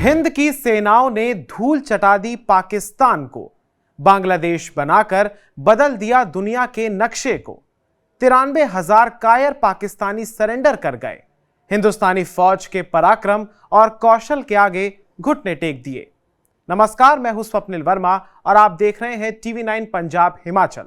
हिंद की सेनाओं ने धूल चटा दी पाकिस्तान को, बांग्लादेश बनाकर बदल दिया दुनिया के नक्शे को। 93,000 कायर पाकिस्तानी सरेंडर कर गए। हिंदुस्तानी फौज के पराक्रम और कौशल के आगे घुटने टेक दिए। नमस्कार, मैं हूं स्वप्निल वर्मा और आप देख रहे हैं टीवी 9 पंजाब हिमाचल।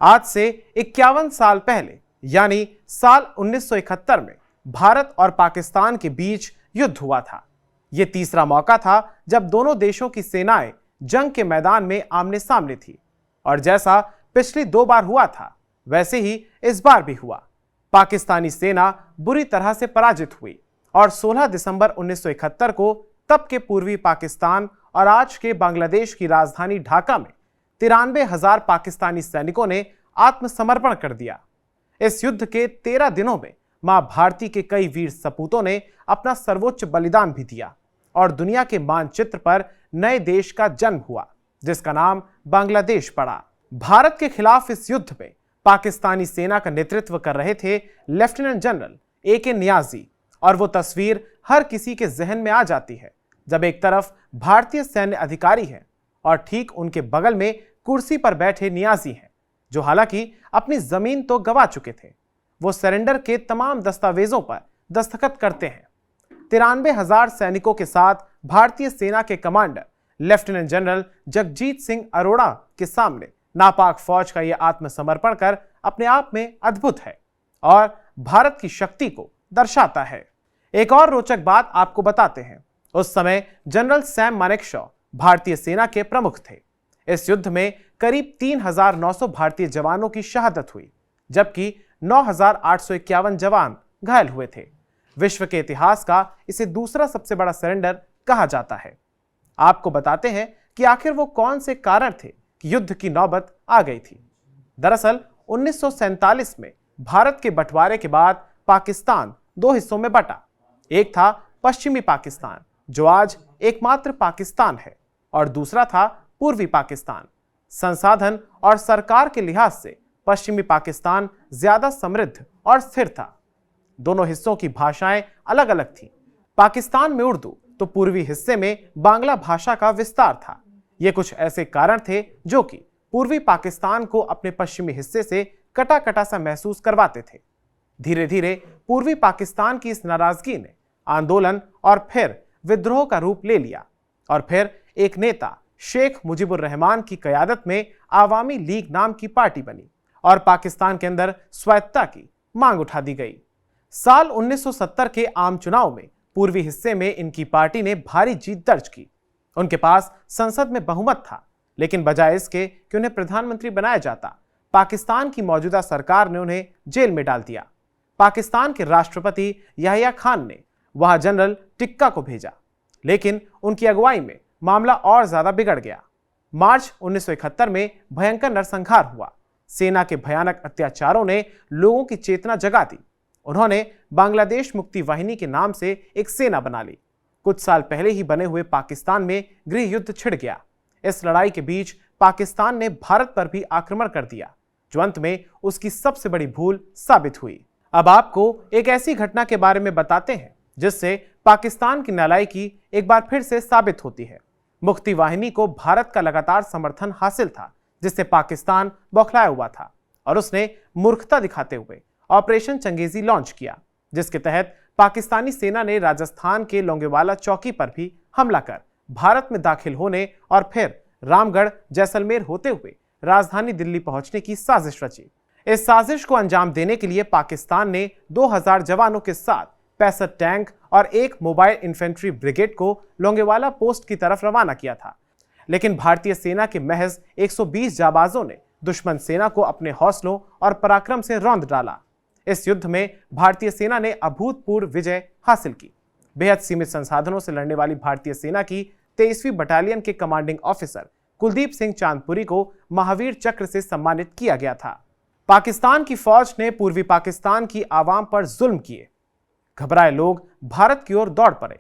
आज से 51 साल पहले यानी साल 1971 में भारत और पाकिस्तान के बीच युद्ध हुआ था। यह तीसरा मौका था जब दोनों देशों की सेनाएं जंग के मैदान में आमने सामने थी और जैसा पिछली 2 बार हुआ था वैसे ही इस बार भी हुआ। पाकिस्तानी सेना बुरी तरह से पराजित हुई और 16 दिसंबर 1971 को तब के पूर्वी पाकिस्तान और आज के बांग्लादेश की राजधानी ढाका में 93,000 पाकिस्तानी सैनिकों ने आत्मसमर्पण कर दिया। इस युद्ध के 13 दिनों में मां भारती के कई वीर सपूतों ने अपना सर्वोच्च बलिदान भी दिया और दुनिया के मानचित्र पर नए देश का जन्म हुआ जिसका नाम बांग्लादेश पड़ा। भारत के खिलाफ इस युद्ध में पाकिस्तानी सेना का नेतृत्व कर रहे थे लेफ्टिनेंट जनरल ए.के. नियाजी और वो तस्वीर हर किसी के जहन में आ जाती है जब एक तरफ भारतीय सैन्य अधिकारी हैं और ठीक उनके बगल में कुर्सी पर बैठे नियाजी हैं जो हालांकि अपनी जमीन तो गंवा चुके थे। वो सरेंडर के तमाम दस्तावेजों पर दस्तखत करते हैं। 93,000 सैनिकों के साथ भारतीय सेना के commander lieutenant general Jagjit Singh Arora के सामने नापाक फौज का यह आत्मसमर्पण कर अपने आप में अद्भुत है और भारत की शक्ति को दर्शाता है। एक और रोचक बात आपको बताते हैं। उस समय जनरल सैम मानेकशॉ भारतीय सेना के प्रमुख थे। इस युद्ध में करीब 3,900 भारतीय जवानों की शहादत हुई जबकि 9,851 जवान घायल हुए थे। विश्व के इतिहास का इसे दूसरा सबसे बड़ा सरेंडर कहा जाता है। आपको बताते हैं कि आखिर वो कौन से कारण थे कि युद्ध की नौबत आ गई थी। दरअसल 1947 में भारत के बंटवारे के बाद पाकिस्तान 2 हिस्सों में बटा। एक था पश्चिमी पाकिस्तान जो आज एकमात्र पाकिस्तान है और दूसरा था पूर्वी पाकिस्तान। संसाधन और सरकार के लिहाज से पश्चिमी पाकिस्तान ज्यादा समृद्ध और स्थिर था। दोनों हिस्सों की भाषाएं अलग अलग थीं। पाकिस्तान में उर्दू तो पूर्वी हिस्से में बांग्ला भाषा का विस्तार था। ये कुछ ऐसे कारण थे जो कि पूर्वी पाकिस्तान को अपने पश्चिमी हिस्से से कटा कटा सा महसूस करवाते थे। धीरे धीरे पूर्वी पाकिस्तान की इस नाराजगी ने आंदोलन और फिर विद्रोह का रूप ले लिया और फिर एक नेता शेख मुजीबुर रहमान की क़यादत में आवामी लीग नाम की पार्टी बनी और पाकिस्तान के अंदर स्वायत्तता की मांग उठा दी गई। साल 1970 के आम चुनाव में पूर्वी हिस्से में इनकी पार्टी ने भारी जीत दर्ज की। उनके पास संसद में बहुमत था, लेकिन बजाय इसके कि उन्हें प्रधानमंत्री बनाया जाता, पाकिस्तान की मौजूदा सरकार ने उन्हें जेल में डाल दिया। पाकिस्तान के राष्ट्रपति याहिया खान ने वहां जनरल टिक्का को भेजा, लेकिन उनकी अगुवाई में मामला और ज्यादा बिगड़ गया। मार्च 1971 में भयंकर नरसंहार हुआ। सेना के भयानक अत्याचारों ने लोगों की चेतना जगा दी। उन्होंने बांग्लादेश मुक्ति वाहिनी के नाम से एक सेना बना ली। कुछ साल पहले ही बने हुए पाकिस्तान में गृह युद्ध छिड़ गया। इस लड़ाई के बीच पाकिस्तान ने भारत पर भी आक्रमण कर दिया जो अंत में उसकी सबसे बड़ी भूल साबित हुई। अब आपको एक ऐसी घटना के बारे में बताते हैं जिससे पाकिस्तान की नालायकी एक बार फिर से साबित होती है। मुक्ति वाहिनी को भारत का लगातार समर्थन हासिल था जिससे पाकिस्तान बौखलाया हुआ था और उसने मूर्खता दिखाते हुए ऑपरेशन चंगेजी लॉन्च किया जिसके तहत पाकिस्तानी सेना ने राजस्थान के लोंगेवाला चौकी पर भी हमला कर भारत में दाखिल होने और फिर रामगढ़ जैसलमेर होते हुए राजधानी दिल्ली पहुंचने की साजिश रची। इस साजिश को अंजाम देने के लिए पाकिस्तान ने 2,000 जवानों के साथ 65 टैंक और एक मोबाइल इन्फेंट्री ब्रिगेड को लोंगेवाला पोस्ट की तरफ रवाना किया था, लेकिन भारतीय सेना के महज 120 जाबाजों ने दुश्मन सेना को अपने हौसलों और पराक्रम से रौंद डाला। इस युद्ध में भारतीय सेना ने अभूतपूर्व विजय हासिल की। बेहद सीमित संसाधनों से लड़ने वाली भारतीय सेना की 23वीं बटालियन के कमांडिंग ऑफिसर कुलदीप सिंह चांदपुरी को महावीर चक्र से सम्मानित किया गया था। पाकिस्तान की फौज ने पूर्वी पाकिस्तान की आवाम पर जुल्म किए। घबराए लोग भारत की ओर दौड़ पड़े।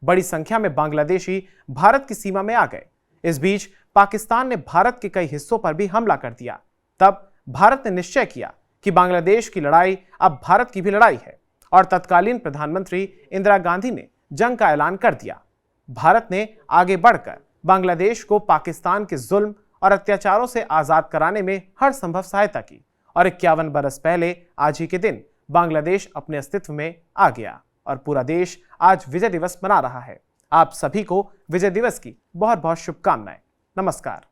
बड़ी संख्या में बांग्लादेशी भारत की सीमा में आ गए। इस बीच पाकिस्तान ने भारत के कई हिस्सों पर भी हमला कर दिया। तब भारत ने निश्चय किया कि बांग्लादेश की लड़ाई अब भारत की भी लड़ाई है और तत्कालीन प्रधानमंत्री इंदिरा गांधी ने जंग का ऐलान कर दिया। भारत ने आगे बढ़कर बांग्लादेश को पाकिस्तान के जुल्म और अत्याचारों से आजाद कराने में हर संभव सहायता की और 51 बरस पहले आज ही के दिन बांग्लादेश अपने अस्तित्व में आ गया और पूरा देश आज विजय दिवस मना रहा है। आप सभी को विजय दिवस की बहुत बहुत शुभकामनाएं। नमस्कार।